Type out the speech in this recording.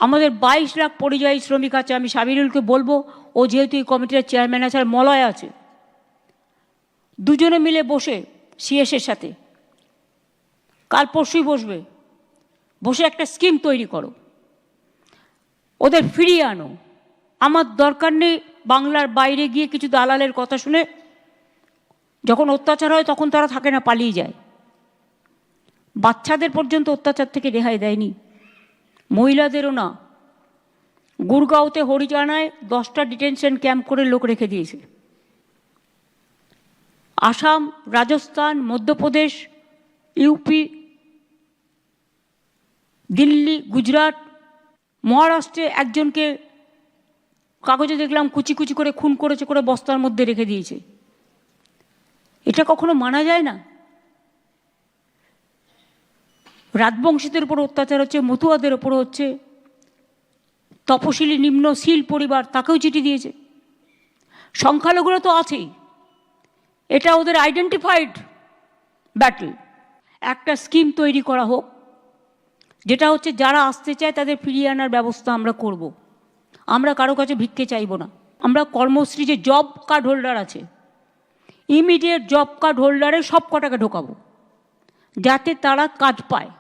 আমাদের 22 লাখ পরিযায়ী শ্রমিক আছে। আমি সাবিরুলকে বলবো, ও যেহেতু এই কমিটির চেয়ারম্যান আছে আর মলয় আছে, দুজনে মিলে বসে সিএসের সাথে কাল পরশুই বসে একটা স্কিম তৈরি করো, ওদের ফিরিয়ে আনো। আমার দরকার নেই বাংলার বাইরে গিয়ে কিছু দালালের কথা শুনে যখন অত্যাচার হয় তখন তারা থাকে না, পালিয়ে যায়। বাচ্চাদের পর্যন্ত অত্যাচার থেকে রেহাই দেয়নি, মহিলাদেরও না। গুরগাঁওতে হরিয়ানায় 10টা ডিটেনশন ক্যাম্প করে লোক রেখে দিয়েছে। আসাম, রাজস্থান, মধ্যপ্রদেশ, ইউপি, দিল্লি, গুজরাট, মহারাষ্ট্রে একজনকে কাগজে দেখলাম কুচি কুচি করে খুন করেছে, করে বস্তার মধ্যে রেখে দিয়েছে। এটা কখনো মানা যায় না। রাজবংশীদের উপর অত্যাচার হচ্ছে, মতুয়াদের ওপর হচ্ছে, তপশিলি নিম্ন শীল পরিবার তাকেও চিঠি দিয়েছে। সংখ্যালঘুরা তো আছেই, এটা ওদের আইডেন্টিফাইড ব্যাটল। একটা স্কিম তৈরি করা হোক, যেটা হচ্ছে যারা আসতে চায় তাদের ফিরিয়ে আনার ব্যবস্থা আমরা করব। আমরা কারো কাছে ভিক্ষে চাইব না। আমরা কর্মশ্রী যে জব কার্ড হোল্ডার আছে, ইমিডিয়েট জব কার্ড হোল্ডারে সব কটাকে ঢোকাবো, যাতে তারা কাজ পায়।